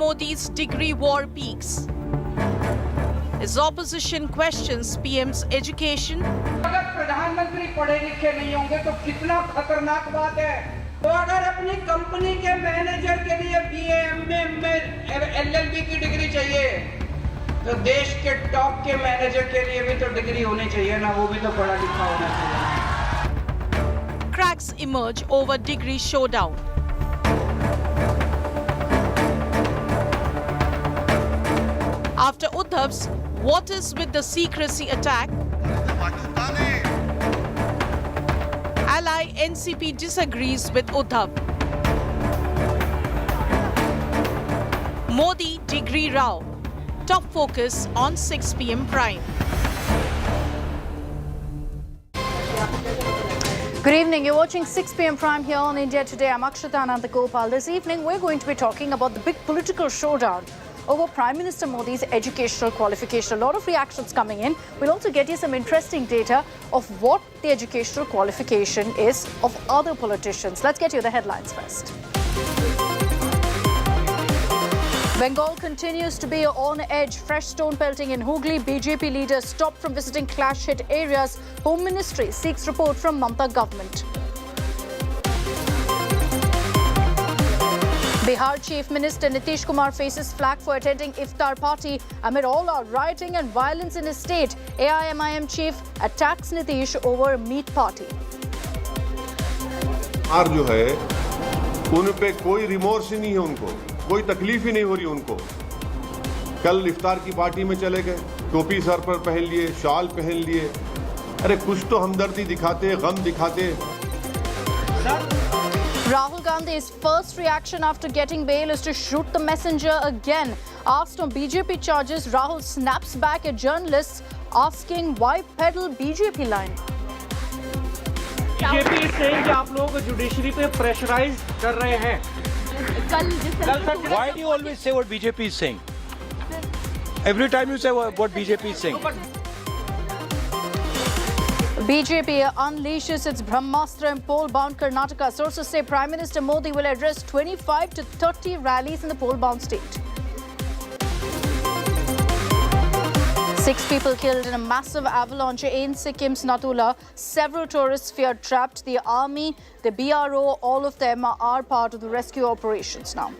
Modi's degree war peaks. As opposition questions PM's education. अगर प्रधानमंत्री पढ़े लिखे नहीं होंगे तो कितना खतरनाक बात है। तो अगर अपनी कंपनी के मैनेजर के लिए BA, MA, LLB की डिग्री चाहिए, तो देश के टॉप के मैनेजर के लिए भी तो डिग्री होनी चाहिए ना, वो भी तो पढ़ा लिखा होना चाहिए। Cracks emerge over degree showdown. After Uddhav's "What is with the secrecy" attack, ally NCP disagrees with Uddhav. Modi degree row. Top focus on 6 p.m. Prime. Good evening. You're watching 6 p.m. Prime here on India Today. I'm Akshita Nandagopal. This evening, we're going to be talking about the big political showdown over Prime Minister Modi's educational qualification. A lot of reactions coming in. We'll also get you some interesting data of what the educational qualification is of other politicians. Let's get you the headlines first. Bengal continues to be on edge. Fresh stone pelting in Hooghly. BJP leaders stopped from visiting clash-hit areas. Home Ministry seeks report from Mamata government. Bihar Chief Minister Nitish Kumar faces flak for attending iftar party amid all-out rioting and violence in his state. AIMIM chief attacks Nitish over meat party. और जो है उन पे कोई remorse ही नहीं है, उनको कोई तकलीफ ही नहीं हो रही उनको। कल इफ्तार की पार्टी में चले गए, टोपी सर पर पहन लिए, शाल पहन लिए। अरे कुछ तो हमदर्दी दिखाते, गम दिखाते। Rahul Gandhi's first reaction after getting bail is to shoot the messenger again. Asked on BJP charges, Rahul snaps back at journalists asking why peddle BJP line. BJP is saying कि आप लोग जुडिशरी पे pressurise कर रहे हैं। Why do you always say what BJP is saying? Every time you say what BJP is saying. BJP unleashes its Brahmastra in poll-bound Karnataka. Sources say Prime Minister Modi will address 25 to 30 rallies in the poll-bound state. 6 people killed in a massive avalanche in Sikkim's Natula. Several tourists feared trapped. The army, the BRO, all of them are part of the rescue operations now.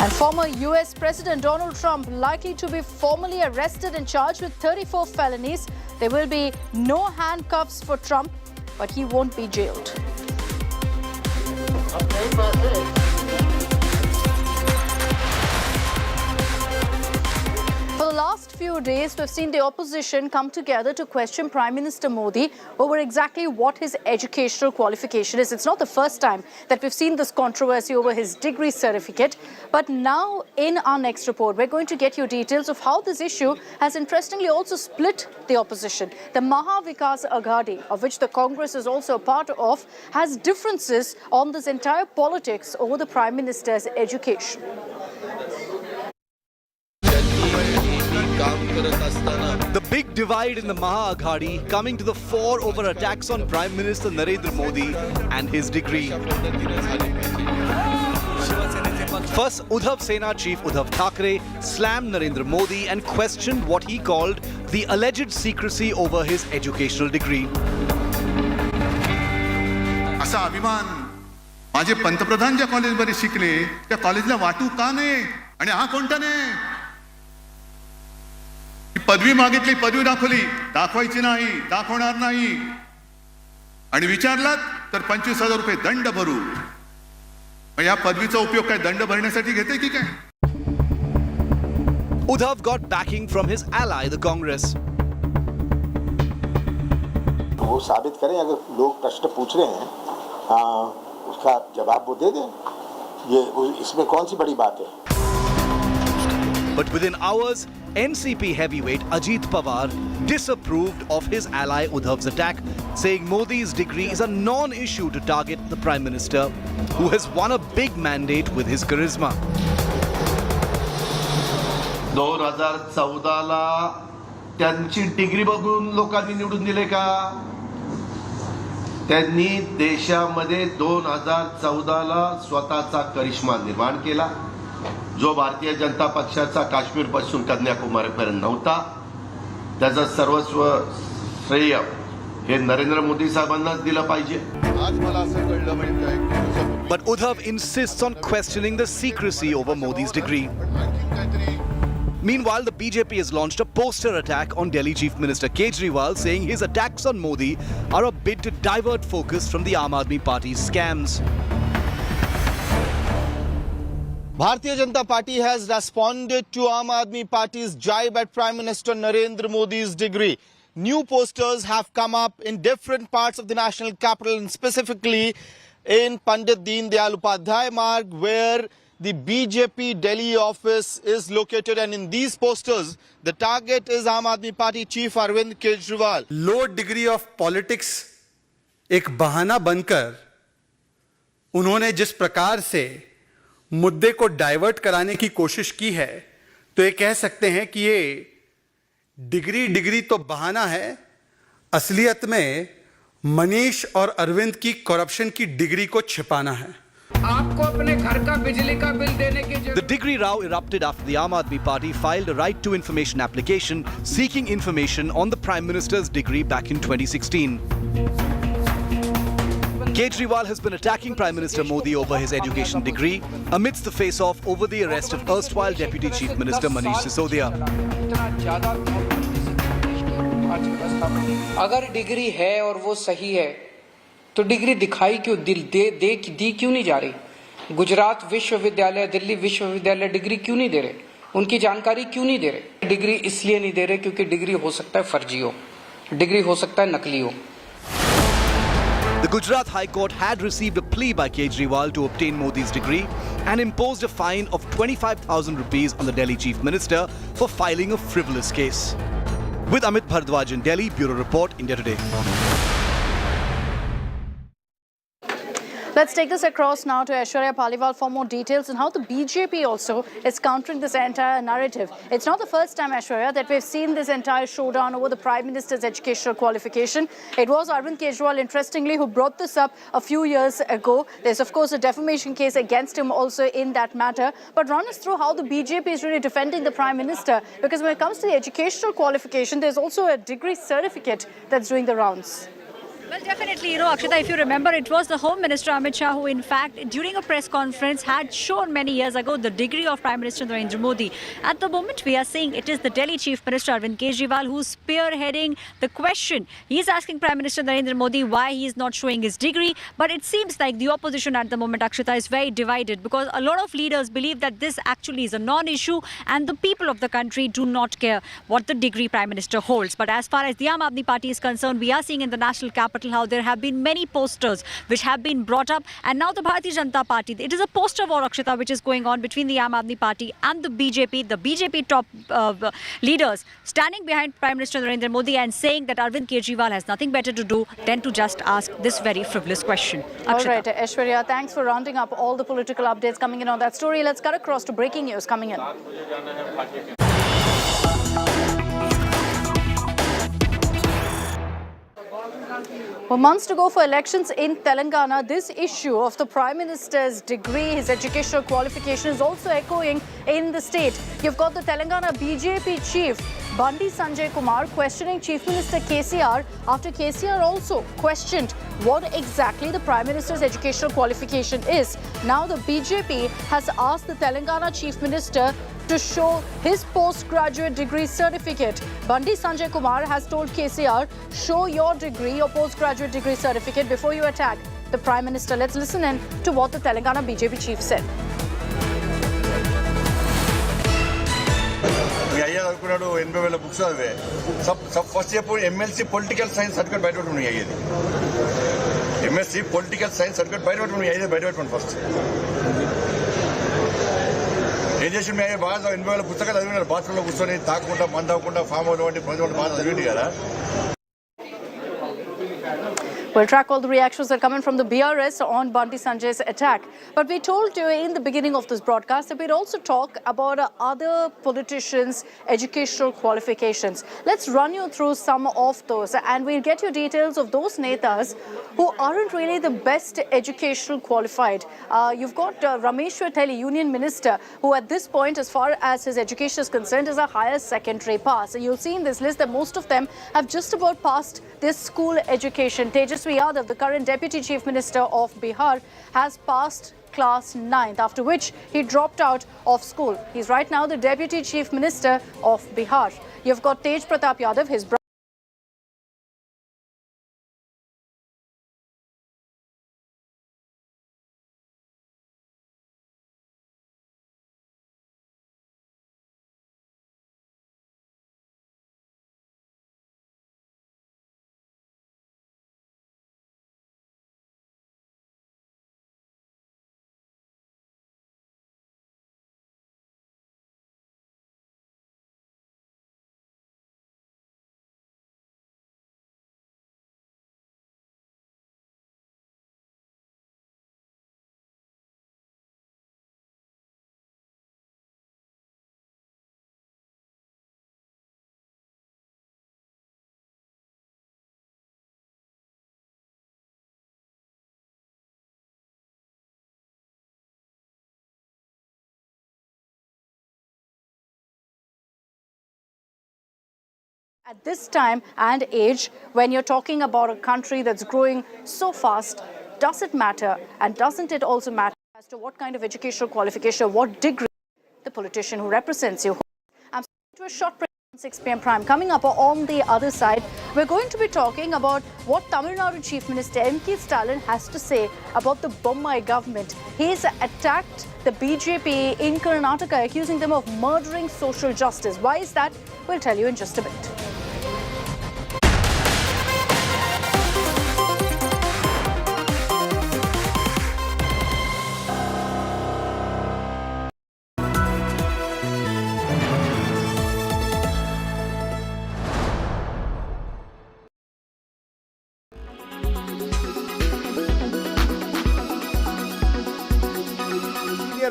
And former US President Donald Trump likely to be formally arrested and charged with 34 felonies. There will be no handcuffs for Trump, but he won't be jailed. For the last few days, we've seen the opposition come together to question Prime Minister Modi over exactly what his educational qualification is. It's not the first time that we've seen this controversy over his degree certificate. But now, in our next report, we're going to get you details of how this issue has interestingly also split the opposition. The Maha Vikas Aghadi, of which the Congress is also a part of, has differences on this entire politics over the Prime Minister's education. The big divide in the Maha Aghadi coming to the fore over attacks on Prime Minister Narendra Modi and his degree. First, Uddhav Sena chief Uddhav Thackeray slammed Narendra Modi and questioned what he called the alleged secrecy over his educational degree. असा अभिमान माझे पंतप्रधान ज्या कॉलेजमध्ये शिकले त्या कॉलेजला वाटू का नाही आणि हा कोणता नाही पदवी मागितली पदवी दाखवायची नाही दाखवणार नाही आणि विचारलात तर 25,000 रुपये दंड भरू मग या पदवीचा उपयोग काय दंड भरण्यासाठी घेते की काय Uddhav got backing from his ally the Congress. वो साबित करें अगर लोग प्रश्न पूछ रहे हैं उसका जवाब वो दे दें ये इसमें कौन सी बड़ी बात है But within hours, NCP heavyweight Ajit Pawar disapproved of his ally Uddhav's attack, saying Modi's degree is a non-issue to target the Prime Minister, who has won a big mandate with his charisma. 2014 ला त्यांची degree बघून लोकांनी निवडून दिले का त्यांनी देशामध्ये 2014ला स्वतःचा करिश्मा निर्माण केला, जो भारतीय जनता पक्षाचा काश्मीरपासून कन्याकुमारीपर्यंत नव्हता. त्याचं सर्वस्व श्रेय हे नरेंद्र मोदी साहेबांनाच दिलं पाहिजे. आज मला असं कळलं म्हणजे But Uddhav insists on questioning the secrecy over Modi's degree. Meanwhile, the BJP has launched a poster attack on Delhi Chief Minister Kejriwal, saying his attacks on Modi are a bid to divert focus from the Aam Aadmi Party's scams. Bharatiya Janata Party has responded to Aam Aadmi Party's jibe at Prime Minister Narendra Modi's degree. New posters have come up in different parts of the national capital, and specifically in Pandit Deen Dayal Upadhyay Marg, where the BJP Delhi office is located, and in these posters the target is Aam Aadmi Party chief Arvind Kejriwal. Low degree of politics एक बहाना बनकर उन्होंने जिस प्रकार से मुद्दे को divert कराने की कोशिश की है, तो ये कह सकते हैं कि ये डिग्री तो बहाना है, असलियत में मनीष और अरविंद की करप्शन की डिग्री को छिपाना है. आपको अपने घर का बिजली का बिल देने की The degree row erupted after the Aam Aadmi Party filed a right to information application seeking information on the Prime Minister's degree back in 2016. Kejriwal has been attacking Prime Minister Modi over his education degree amidst the face-off over the arrest of erstwhile Deputy Chief Minister Manish Sisodia. अगर degree है और वो सही है तो degree दिखाई क्यों दी क्यों नहीं जा रही? गुजरात विश्वविद्यालय, दिल्ली विश्वविद्यालय डिग्री क्यों नहीं दे रहे? उनकी जानकारी क्यों नहीं दे रहे? डिग्री इसलिए नहीं दे रहे क्योंकि डिग्री हो सकता है फर्जी हो, डिग्री हो सकता है नकली हो. The Gujarat High Court had received a plea by Kejriwal to obtain Modi's degree and imposed a fine of 25,000 rupees on the Delhi Chief Minister for filing a frivolous case. With Amit Bhardwaj in Delhi, Bureau Report, India Today. Let's take this across now to Aishwarya Paliwal for more details on how the BJP also is countering this entire narrative. It's not the first time, Aishwarya, that we've seen this entire showdown over the Prime Minister's educational qualification. It was Arvind Kejriwal, interestingly, who brought this up a few years ago. There's, of course, a defamation case against him also in that matter. But run us through how the BJP is really defending the Prime Minister, because when it comes to the educational qualification, there's also a degree certificate that's doing the rounds. Well, definitely, Akshita, if you remember, it was the Home Minister Amit Shah who, in fact, during a press conference, had shown many years ago the degree of Prime Minister Narendra Modi. At the moment, we are seeing it is the Delhi Chief Minister Arvind Kejriwal who's spearheading the question. He's asking Prime Minister Narendra Modi why he is not showing his degree. But it seems like the opposition at the moment, Akshita, is very divided, because a lot of leaders believe that this actually is a non-issue and the people of the country do not care what the degree Prime Minister holds. But as far as the Aam Aadmi Party is concerned, we are seeing in the national capital how there have been many posters which have been brought up, and now the Bharatiya Janata Party, it is a poster war, Akshita, which is going on between the Aam Aadmi Party and the BJP top leaders standing behind Prime Minister Narendra Modi and saying that Arvind Kejriwal has nothing better to do than to just ask this very frivolous question. Akshita. All right, Aishwarya, thanks for rounding up all the political updates coming in on that story. Let's cut across to breaking news coming in. Well, months to go for elections in Telangana, this issue of the Prime Minister's degree, his educational qualification, is also echoing in the state. You've got the Telangana BJP chief, Bandi Sanjay Kumar, questioning Chief Minister KCR after KCR also questioned what exactly the Prime Minister's educational qualification is. Now the BJP has asked the Telangana Chief Minister to show his postgraduate degree certificate. Bandi Sanjay Kumar has told KCR, show your degree, your postgraduate degree certificate before you attack the Prime Minister. Let's listen in to what the Telangana BJP chief said. books first year MLC political science certificate by MSc political science certificate by first. ఏం చేసి మేము బాగా 80,000 పుస్తకాలు చదివినారు, బాత్రూంలో కూర్చొని తాకుండా మందకుండా form వంటి ప్రజలు బాగా చదివింది కదా. We'll track all the reactions that are coming from the BRS on Banti Sanjay's attack. But we told you in the beginning of this broadcast that we'd also talk about other politicians' educational qualifications. Let's run you through some of those, and we'll get you details of those netas who aren't really the best educational qualified. You've got Rameshwar Teli, Union Minister, who at this point, as far as his education is concerned, is a higher secondary pass. You'll see in this list that most of them have just about passed this school education. Tejaswi Yadav, the current Deputy Chief Minister of Bihar, has passed class 9th, after which he dropped out of school. He's right now the Deputy Chief Minister of Bihar. You've got Tej Pratap Yadav, his brother. At this time and age, when you're talking about a country that's growing so fast, does it matter? And doesn't it also matter as to what kind of educational qualification, what degree the politician who represents you? I'm to a short break on 6 p.m. Prime. Coming up on the other side, we're going to be talking about what Tamil Nadu Chief Minister M.K. Stalin has to say about the Bommai government. He's attacked the BJP in Karnataka, accusing them of murdering social justice. Why is that? We'll tell you in just a bit.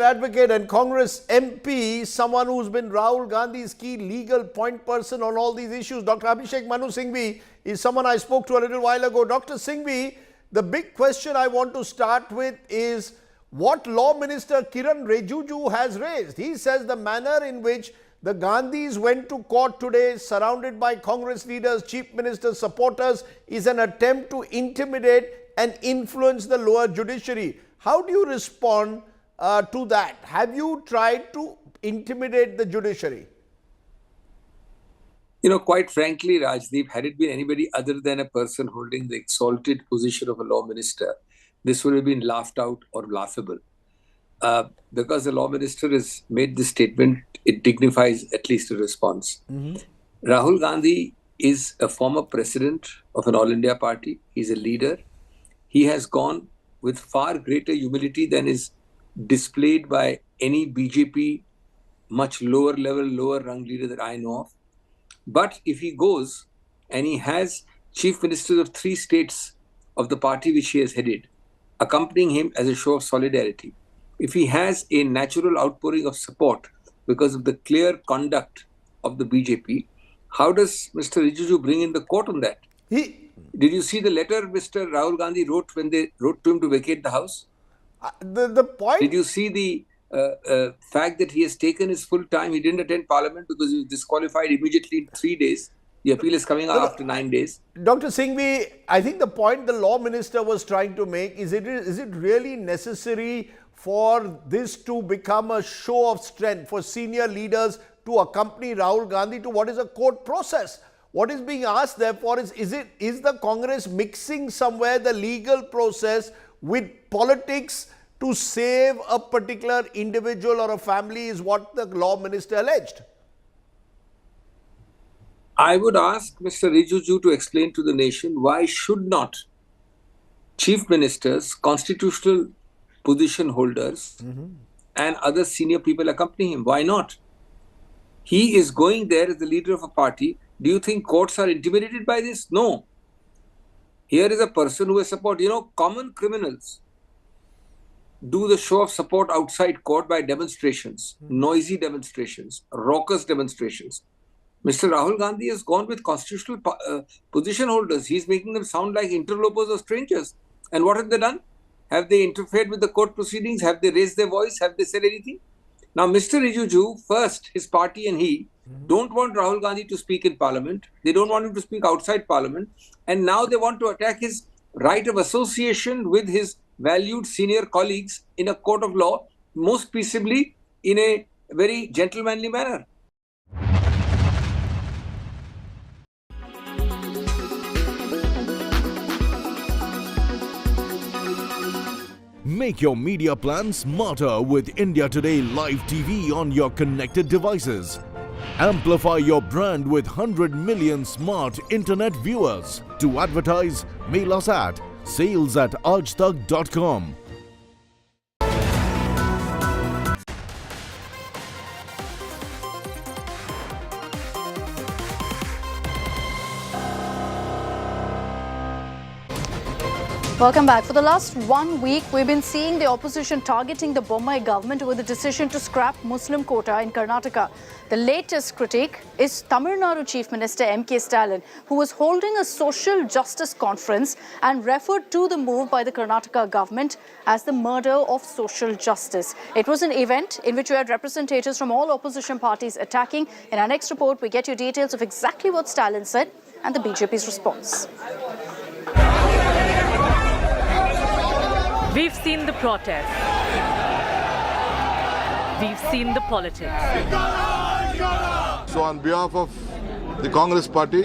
Advocate and Congress MP, someone who's been Rahul Gandhi's key legal point person on all these issues. Dr. Abhishek Manu Singhvi is someone I spoke to a little while ago. Dr. Singhvi, the big question I want to start with is what Law Minister Kiran Rijiju has raised. He says the manner in which the Gandhis went to court today, surrounded by Congress leaders, Chief Minister's supporters, is an attempt to intimidate and influence the lower judiciary. How do you respond to that? Have you tried to intimidate the judiciary? You know, quite frankly, Rajdeep, had it been anybody other than a person holding the exalted position of a law minister, this would have been laughed out or laughable. Because the law minister has made this statement, it dignifies at least a response. Rahul Gandhi is a former president of an All India party. He's a leader. He has gone with far greater humility than is displayed by any BJP much lower level, lower rung leader that I know of. But if he goes and he has chief ministers of 3 states of the party which he has headed, accompanying him as a show of solidarity, if he has a natural outpouring of support because of the clear conduct of the BJP, how does Mr. Rijiju bring in the court on that? Did you see the letter Mr. Rahul Gandhi wrote when they wrote to him to vacate the house? The point... Did you see the fact that he has taken his full time? He didn't attend parliament because he was disqualified immediately in 3 days. The appeal is coming out after 9 days. Dr. Singhvi, I think the point the law minister was trying to make is it really necessary for this to become a show of strength for senior leaders to accompany Rahul Gandhi to what is a court process? What is being asked therefore is the Congress mixing somewhere the legal process with politics to save a particular individual or a family is what the law minister alleged? I would ask Mr. Rijiju to explain to the nation why should not chief ministers, constitutional position holders and other senior people accompany him. Why not? He is going there as the leader of a party. Do you think courts are intimidated by this? No. Here is a person who has support. Common criminals do the show of support outside court by demonstrations, noisy demonstrations, raucous demonstrations. Mr. Rahul Gandhi has gone with constitutional position holders. He's making them sound like interlopers or strangers. And what have they done? Have they interfered with the court proceedings? Have they raised their voice? Have they said anything? Now, Mr. Rijiju, first, his party and he don't want Rahul Gandhi to speak in parliament. They don't want him to speak outside parliament. And now they want to attack his right of association with his valued senior colleagues in a court of law, most peaceably in a very gentlemanly manner. Make your media plan smarter with India Today Live TV on your connected devices. Amplify your brand with 100 million smart internet viewers. To advertise, mail us at sales@aajtak.com. Welcome back. For the last 1 week, we've been seeing the opposition targeting the Bommai government over the decision to scrap Muslim quota in Karnataka. The latest critique is Tamil Nadu Chief Minister M.K. Stalin, who was holding a social justice conference and referred to the move by the Karnataka government as the murder of social justice. It was an event in which we had representatives from all opposition parties attacking. In our next report, we get you details of exactly what Stalin said and the BJP's response. We've seen the protests. We've seen the politics. So on behalf of the Congress Party,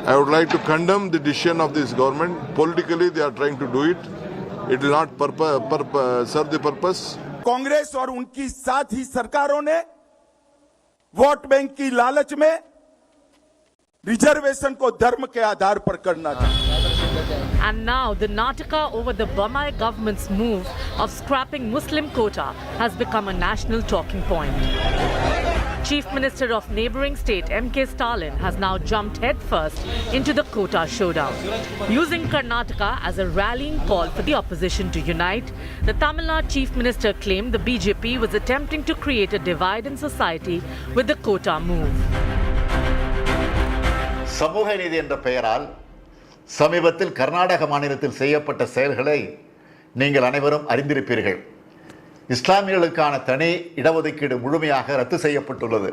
I would like to condemn the decision of this government. Politically, they are trying to do it. It will not serve the purpose. Congress और उनकी साथी सरकारों ने vote bank की लालच में reservation को धर्म के आधार पर करना चाहते हैं. And now the Nataka over the Bommai government's move of scrapping Muslim quota has become a national talking point. Chief Minister of neighbouring state M.K. Stalin has now jumped headfirst into the quota showdown. Using Karnataka as a rallying call for the opposition to unite, the Tamil Nadu Chief Minister claimed the BJP was attempting to create a divide in society with the quota move. சமூக நீதி என்ற பெயரால் சமீபத்தில் கர்நாடக மாநிலத்தில் செய்யப்பட்ட செயல்களை நீங்கள் அனைவரும் அறிந்திருப்பீர்கள். இஸ்லாமியர்களுக்கான தனி இடஒதுக்கீடு முழுமையாக ரத்து செய்யப்பட்டுள்ளது.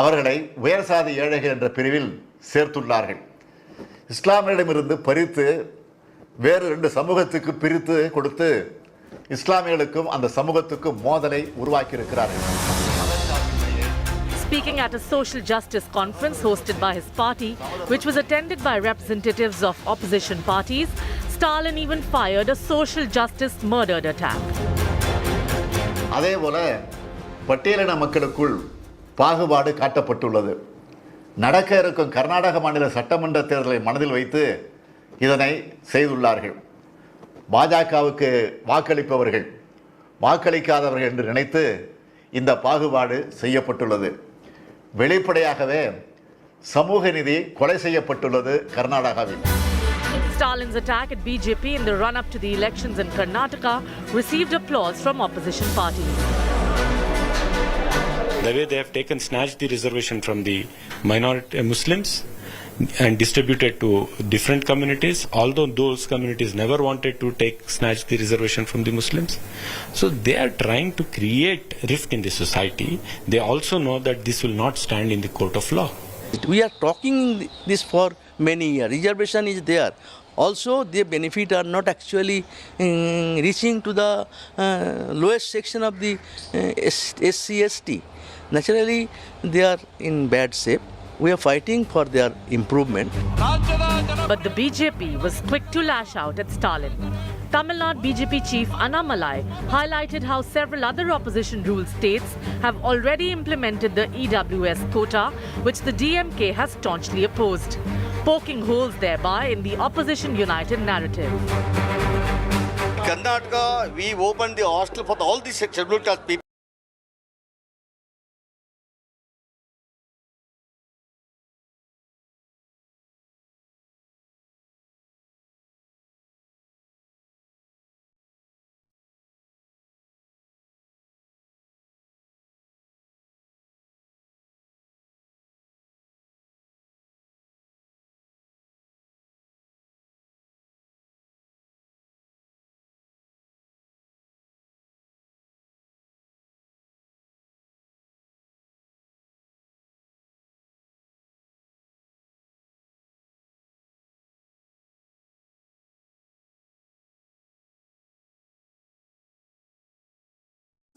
அவர்களை உயர்சாதி ஏழைகள் என்ற பிரிவில் சேர்த்துள்ளார்கள். இஸ்லாமியரிடமிருந்து பறித்து வேறு 2 சமூகத்துக்கு பிரித்து கொடுத்து இஸ்லாமியர்களுக்கும் அந்த சமூகத்துக்கும் மோதலை உருவாக்கியிருக்கிறார்கள். Speaking at a social justice conference hosted by his party, which was attended by representatives of opposition parties, Stalin even fired a social justice murdered attack. அதேபோல பட்டியலின மக்களுக்குள் பாகுபாடு காட்டப்பட்டுள்ளது. நடக்க இருக்கும் கர்நாடக மாநில சட்டமன்ற தேர்தலை மனதில் வைத்து இதனை செய்துள்ளார்கள். பாஜகவுக்கு வாக்களிப்பவர்கள் வாக்களிக்காதவர்கள் என்று நினைத்து இந்த பாகுபாடு செய்யப்பட்டுள்ளது. வெளிப்படையாகவே சமூக நீதி கொலை செய்யப்பட்டுள்ளது கர்நாடகாவில். Stalin's attack at BJP in the run-up to the elections in Karnataka received applause from opposition parties. The way they have snatched the reservation from the minority Muslims and distributed to different communities, although those communities never wanted to snatch the reservation from the Muslims. So they are trying to create rift in the society. They also know that this will not stand in the court of law. We are talking this for many years. Reservation is there. Also, the benefit are not actually reaching to the lowest section of the SC/ST. Naturally, they are in bad shape. We are fighting for their improvement. But the BJP was quick to lash out at Stalin. Tamil Nadu BJP chief Annamalai highlighted how several other opposition-ruled states have already implemented the EWS quota, which the DMK has staunchly opposed, poking holes thereby in the opposition united narrative. Karnataka, we opened the hostel for all the scheduled caste people.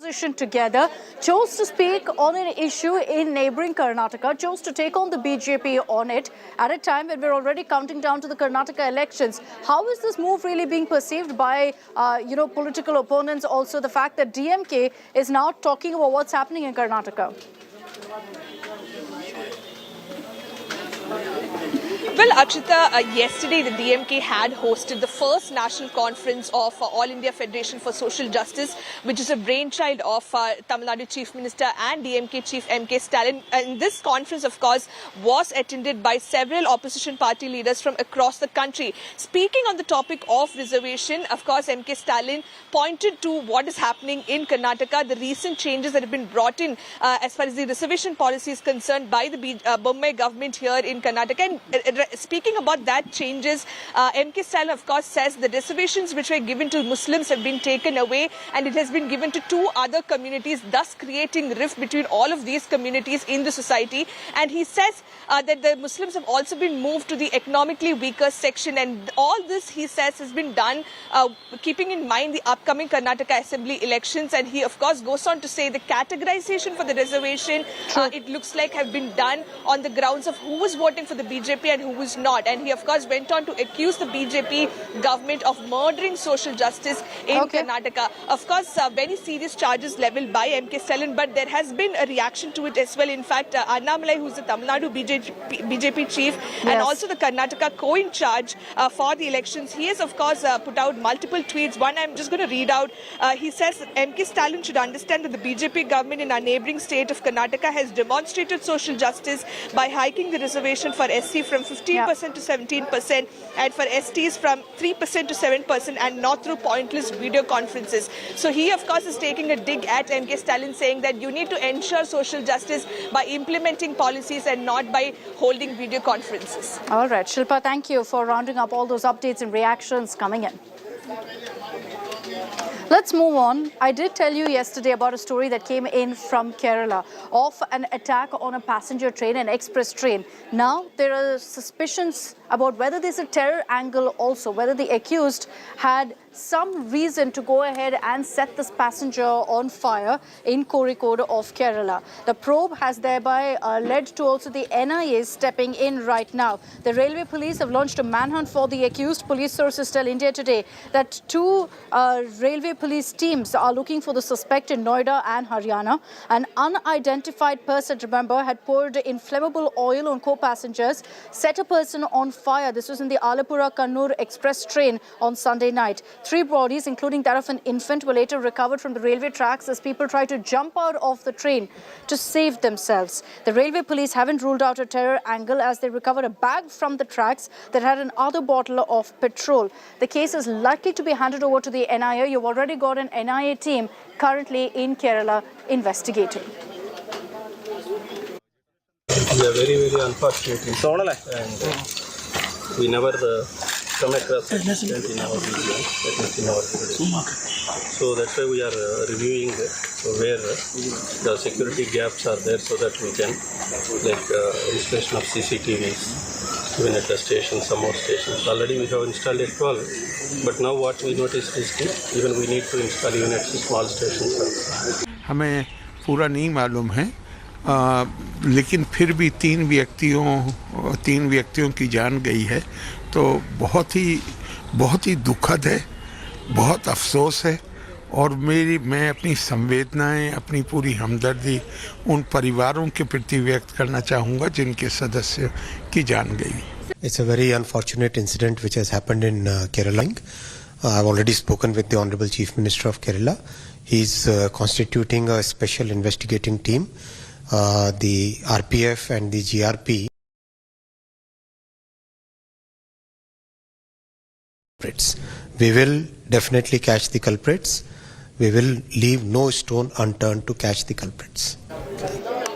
Opposition together chose to speak on an issue in neighbouring Karnataka, chose to take on the BJP on it at a time when we're already counting down to the Karnataka elections. How is this move really being perceived by, political opponents? Also, the fact that DMK is now talking about what's happening in Karnataka. Well, Akshita, yesterday the DMK had hosted the first national conference of All India Federation for Social Justice, which is a brainchild of Tamil Nadu Chief Minister and DMK Chief M.K. Stalin. And this conference, of course, was attended by several opposition party leaders from across the country. Speaking on the topic of reservation, of course, M.K. Stalin pointed to what is happening in Karnataka, the recent changes that have been brought in as far as the reservation policy is concerned by the Bombay government here in Karnataka. And speaking about that changes, M.K. Stalin, of course, says the reservations which were given to Muslims have been taken away and it has been given to two other communities, thus creating rift between all of these communities in the society. And he says that the Muslims have also been moved to the economically weaker section, and all this, he says, has been done keeping in mind the upcoming Karnataka Assembly elections. And he, of course, goes on to say the categorization for the reservation, it looks like, have been done on the grounds of who was voting for the BJP and who was not. And he, of course, went on to accuse the BJP government of murdering social justice in Karnataka. Of course, very serious charges leveled by M.K. Stalin, but there has been a reaction to it as well. In fact, Annamalai, who's the Tamil Nadu BJP chief and also the Karnataka co-in-charge for the elections, he has, of course, put out multiple tweets. One I'm just going to read out. He says M.K. Stalin should understand that the BJP government in our neighbouring state of Karnataka has demonstrated social justice by hiking the reservation for SC from 15% to 17% and for STs from 3% to 7%, and not through pointless video conferences. So he, of course, is taking a dig at M.K. Stalin, saying that you need to ensure social justice by implementing policies and not by holding video conferences. All right, Shilpa, thank you for rounding up all those updates and reactions coming in. Let's move on. I did tell you yesterday about a story that came in from Kerala of an attack on a passenger train, an express train. Now, there are suspicions about whether there's a terror angle also, whether the accused had some reason to go ahead and set this passenger on fire in Kozhikode of Kerala. The probe has thereby led to also the NIA stepping in right now. The railway police have launched a manhunt for the accused. Police sources tell India Today that two railway police teams are looking for the suspect in Noida and Haryana. An unidentified person, remember, had poured inflammable oil on co-passengers, set a person on fire. This was in the Alapura-Kannur express train on Sunday night. 3 bodies, including that of an infant, were later recovered from the railway tracks as people tried to jump out of the train to save themselves. The railway police haven't ruled out a terror angle as they recovered a bag from the tracks that had another bottle of petrol. The case is likely to be handed over to the NIA. You've already got an NIA team currently in Kerala investigating. We are very, very unfortunate. And we never come across an incident in our region, that is in our village. So that's why we are reviewing where the security gaps are there, so that we can, installation of CCTVs, even at the station, some more stations. Already we have installed at 12, but now what we noticed is that even we need to install even at small stations. हमें पूरा नहीं मालूम है, लेकिन फिर भी 3 व्यक्तियों की जान गई है, तो बहुत ही दुखद है, बहुत अफसोस है, और मैं अपनी संवेदनाएं, अपनी पूरी हमदर्दी उन परिवारों के प्रति व्यक्त करना चाहूँगा जिनके सदस्य की जान गई. It's a very unfortunate incident which has happened in Kerala. I've already spoken with the Honorable Chief Minister of Kerala. He's constituting a special investigating team. The RPF and the GRP. We will definitely catch the culprits. We will leave no stone unturned to catch the culprits.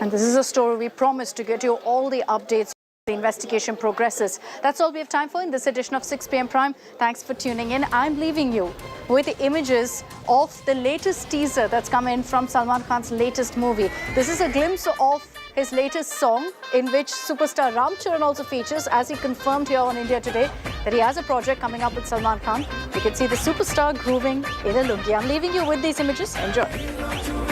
And this is a story we promised to get you all the updates. The investigation progresses. That's all we have time for in this edition of 6 p.m. Prime. Thanks for tuning in. I'm leaving you with the images of the latest teaser that's come in from Salman Khan's latest movie. This is a glimpse of his latest song, in which superstar Ram Charan also features, as he confirmed here on India Today that he has a project coming up with Salman Khan. You can see the superstar grooving in a lungi. I'm leaving you with these images. Enjoy.